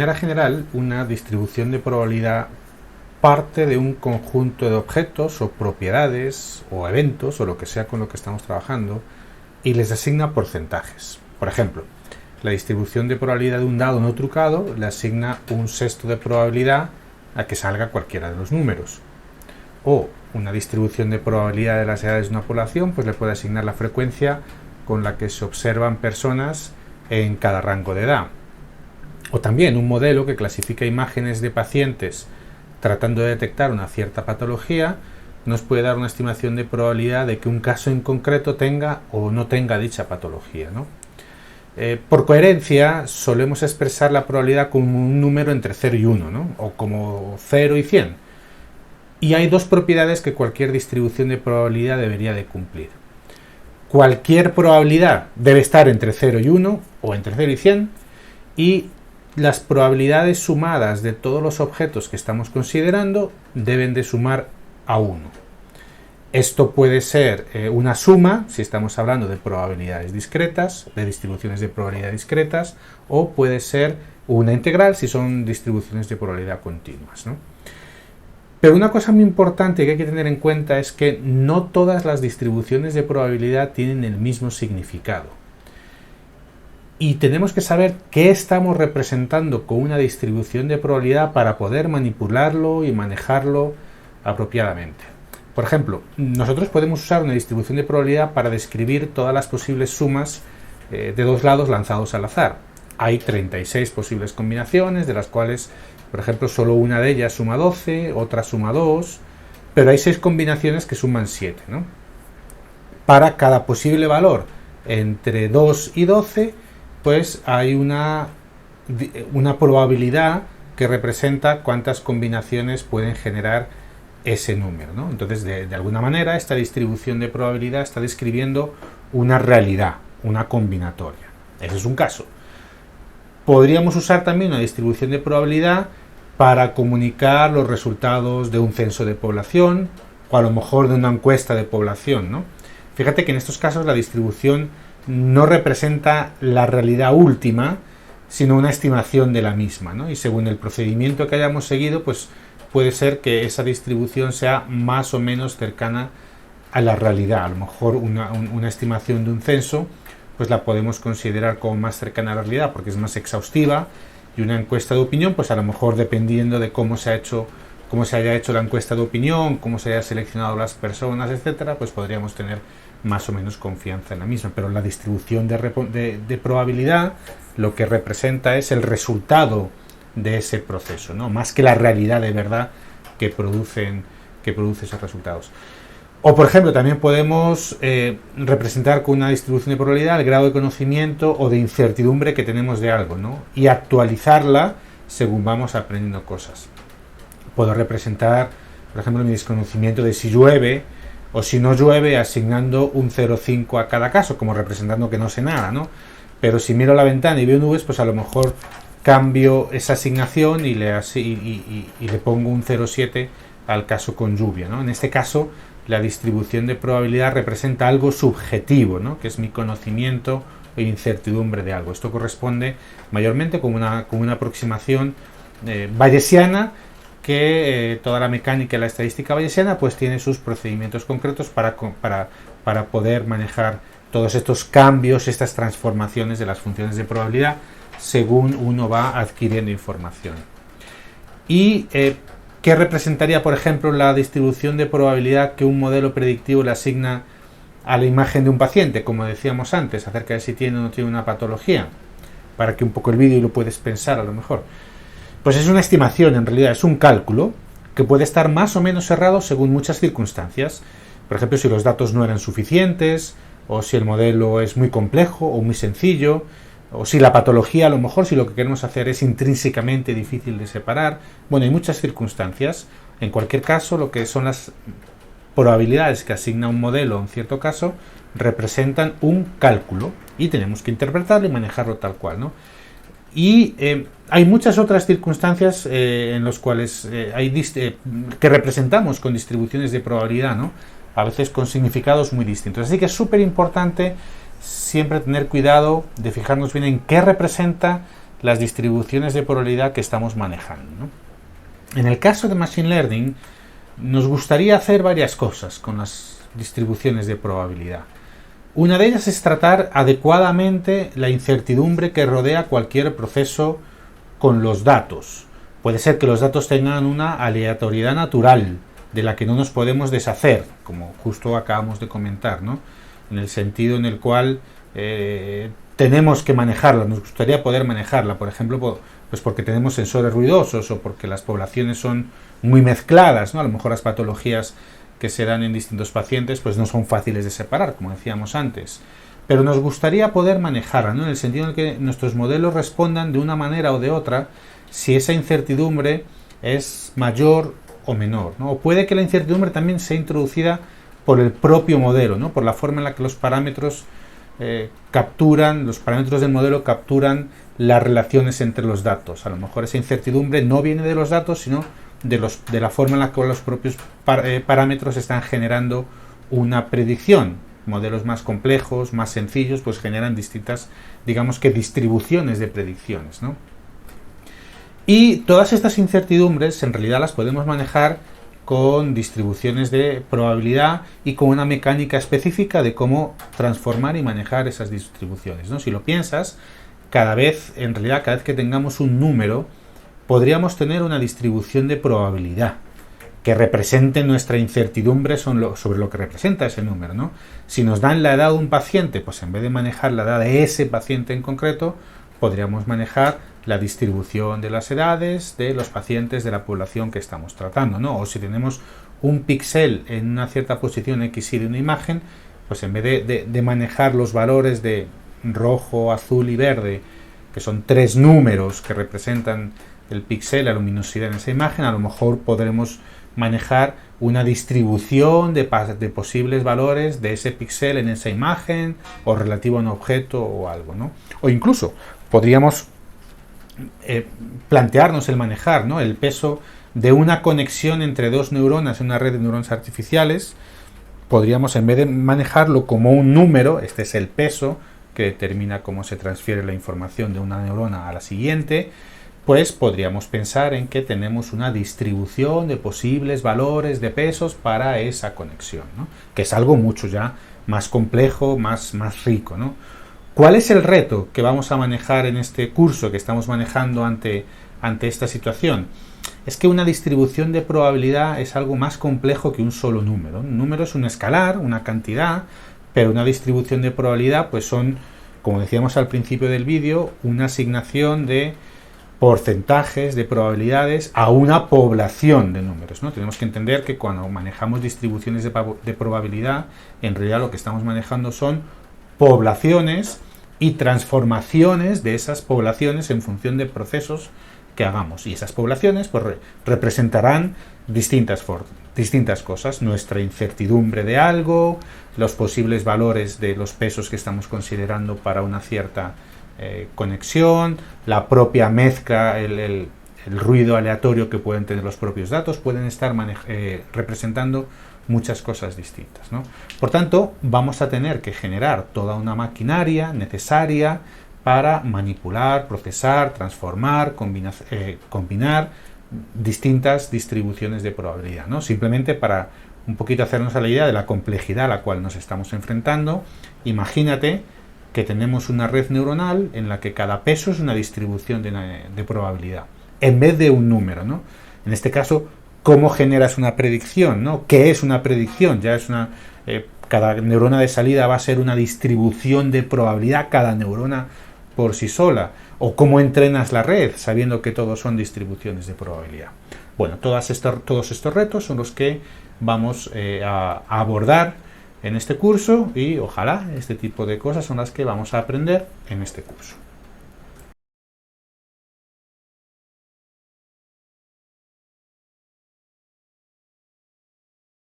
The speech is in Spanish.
manera general, una distribución de probabilidad parte de un conjunto de objetos o propiedades o eventos o lo que sea con lo que estamos trabajando y les asigna porcentajes. Por ejemplo, la distribución de probabilidad de un dado no trucado le asigna un sexto de probabilidad a que salga cualquiera de los números. O una distribución de probabilidad de las edades de una población pues le puede asignar la frecuencia con la que se observan personas en cada rango de edad. O también un modelo que clasifica imágenes de pacientes tratando de detectar una cierta patología nos puede dar una estimación de probabilidad de que un caso en concreto tenga o no tenga dicha patología, ¿no? Por coherencia solemos expresar la probabilidad como un número entre 0 y 1, ¿no? O como 0 y 100. Y hay dos propiedades que cualquier distribución de probabilidad debería de cumplir. Cualquier probabilidad debe estar entre 0 y 1 o entre 0 y 100 y las probabilidades sumadas de todos los objetos que estamos considerando deben de sumar a 1. Esto puede ser una suma, si estamos hablando de probabilidades discretas, de distribuciones de probabilidad discretas, o puede ser una integral si son distribuciones de probabilidad continuas, ¿no? Pero una cosa muy importante que hay que tener en cuenta es que no todas las distribuciones de probabilidad tienen el mismo significado. Y tenemos que saber qué estamos representando con una distribución de probabilidad para poder manipularlo y manejarlo apropiadamente. Por ejemplo, nosotros podemos usar una distribución de probabilidad para describir todas las posibles sumas de dos lados lanzados al azar. Hay 36 posibles combinaciones, de las cuales, por ejemplo, solo una de ellas suma 12, otra suma 2, pero hay 6 combinaciones que suman 7, ¿no? Para cada posible valor entre 2 y 12, pues hay una probabilidad que representa cuántas combinaciones pueden generar ese número, ¿no? Entonces, de alguna manera, esta distribución de probabilidad está describiendo una realidad, una combinatoria. Ese es un caso. Podríamos usar también una distribución de probabilidad para comunicar los resultados de un censo de población o a lo mejor de una encuesta de población, ¿no? Fíjate que en estos casos la distribución no representa la realidad última, sino una estimación de la misma, ¿no? Y según el procedimiento que hayamos seguido, pues puede ser que esa distribución sea más o menos cercana a la realidad. A lo mejor una estimación de un censo, pues la podemos considerar como más cercana a la realidad porque es más exhaustiva, y una encuesta de opinión, pues a lo mejor dependiendo de cómo se haya hecho la encuesta de opinión, cómo se haya seleccionado las personas, etcétera, pues podríamos tener más o menos confianza en la misma. Pero la distribución de probabilidad lo que representa es el resultado de ese proceso, ¿no? Más que la realidad de verdad que produce esos resultados. O, por ejemplo, también podemos representar con una distribución de probabilidad el grado de conocimiento o de incertidumbre que tenemos de algo, ¿no? Y actualizarla según vamos aprendiendo cosas. Puedo representar, por ejemplo, mi desconocimiento de si llueve o si no llueve asignando un 0,5 a cada caso, como representando que no sé nada, ¿no? Pero si miro la ventana y veo nubes, pues a lo mejor cambio esa asignación y le pongo un 0,7 al caso con lluvia, ¿no? En este caso, la distribución de probabilidad representa algo subjetivo, ¿no? Que es mi conocimiento e incertidumbre de algo. Esto corresponde mayormente con una aproximación bayesiana, que toda la mecánica y la estadística bayesiana pues tiene sus procedimientos concretos para poder manejar todos estos cambios, estas transformaciones de las funciones de probabilidad según uno va adquiriendo información. Y ¿qué representaría, por ejemplo, la distribución de probabilidad que un modelo predictivo le asigna a la imagen de un paciente, como decíamos antes, acerca de si tiene o no tiene una patología? Para que un poco el vídeo lo puedes pensar a lo mejor. Pues es una estimación, en realidad es un cálculo que puede estar más o menos errado según muchas circunstancias. Por ejemplo, si los datos no eran suficientes, o si el modelo es muy complejo o muy sencillo, o si la patología, a lo mejor, si lo que queremos hacer es intrínsecamente difícil de separar. Bueno, hay muchas circunstancias. En cualquier caso, lo que son las probabilidades que asigna un modelo en cierto caso representan un cálculo y tenemos que interpretarlo y manejarlo tal cual, ¿no? Y hay muchas otras circunstancias en las cuales que representamos con distribuciones de probabilidad, ¿no? A veces con significados muy distintos. Así que es súper importante siempre tener cuidado de fijarnos bien en qué representa las distribuciones de probabilidad que estamos manejando, ¿no? En el caso de Machine Learning, nos gustaría hacer varias cosas con las distribuciones de probabilidad. Una de ellas es tratar adecuadamente la incertidumbre que rodea cualquier proceso con los datos. Puede ser que los datos tengan una aleatoriedad natural de la que no nos podemos deshacer, como justo acabamos de comentar, ¿no? En el sentido en el cual tenemos que manejarla, nos gustaría poder manejarla, por ejemplo, pues porque tenemos sensores ruidosos o porque las poblaciones son muy mezcladas, ¿no? A lo mejor las patologías que se dan en distintos pacientes pues no son fáciles de separar, como decíamos antes. Pero nos gustaría poder manejarla, ¿no? En el sentido en que nuestros modelos respondan de una manera o de otra si esa incertidumbre es mayor o menor, ¿no? O puede que la incertidumbre también sea introducida por el propio modelo, ¿no? Por la forma en la que los parámetros los parámetros del modelo capturan las relaciones entre los datos. A lo mejor esa incertidumbre no viene de los datos, sino de la forma en la que los propios parámetros están generando una predicción. Modelos más complejos, más sencillos, pues generan distintas, digamos que distribuciones de predicciones, ¿no? Y todas estas incertidumbres en realidad las podemos manejar con distribuciones de probabilidad y con una mecánica específica de cómo transformar y manejar esas distribuciones, ¿no? Si lo piensas, cada vez que tengamos un número, podríamos tener una distribución de probabilidad que represente nuestra incertidumbre sobre lo que representa ese número, ¿no? Si nos dan la edad de un paciente, pues en vez de manejar la edad de ese paciente en concreto, podríamos manejar la distribución de las edades de los pacientes de la población que estamos tratando, ¿no? O si tenemos un píxel en una cierta posición X y de una imagen, pues en vez de manejar los valores de rojo, azul y verde, que son 3 números que representan el píxel, la luminosidad en esa imagen, a lo mejor podremos manejar una distribución de posibles valores de ese píxel en esa imagen o relativo a un objeto o algo, ¿no? O incluso podríamos plantearnos el manejar, ¿no? El peso de una conexión entre dos neuronas en una red de neuronas artificiales. Podríamos, en vez de manejarlo como un número, este es el peso que determina cómo se transfiere la información de una neurona a la siguiente, pues podríamos pensar en que tenemos una distribución de posibles valores de pesos para esa conexión, ¿no? Que es algo mucho ya más complejo, más rico, ¿no? ¿Cuál es el reto que vamos a manejar en este curso que estamos manejando ante esta situación? Es que una distribución de probabilidad es algo más complejo que un solo número. Un número es un escalar, una cantidad, pero una distribución de probabilidad pues son, como decíamos al principio del vídeo, una asignación de porcentajes de probabilidades a una población de números, ¿no? Tenemos que entender que cuando manejamos distribuciones de probabilidad, en realidad lo que estamos manejando son poblaciones y transformaciones de esas poblaciones en función de procesos que hagamos. Y esas poblaciones pues representarán distintas cosas, nuestra incertidumbre de algo, los posibles valores de los pesos que estamos considerando para una cierta conexión, la propia mezcla, el ruido aleatorio que pueden tener los propios datos, pueden estar representando muchas cosas distintas, ¿no? Por tanto, vamos a tener que generar toda una maquinaria necesaria para manipular, procesar, transformar, combinar distintas distribuciones de probabilidad, ¿no? Simplemente para un poquito hacernos a la idea de la complejidad a la cual nos estamos enfrentando. Imagínate que tenemos una red neuronal en la que cada peso es una distribución de probabilidad, en vez de un número, ¿no? En este caso, ¿cómo generas una predicción, ¿no? ¿Qué es una predicción? Ya es cada neurona de salida va a ser una distribución de probabilidad, cada neurona por sí sola. ¿O cómo entrenas la red, sabiendo que todos son distribuciones de probabilidad? Bueno, todos estos retos son los que vamos a abordar en este curso y ojalá este tipo de cosas son las que vamos a aprender en este curso.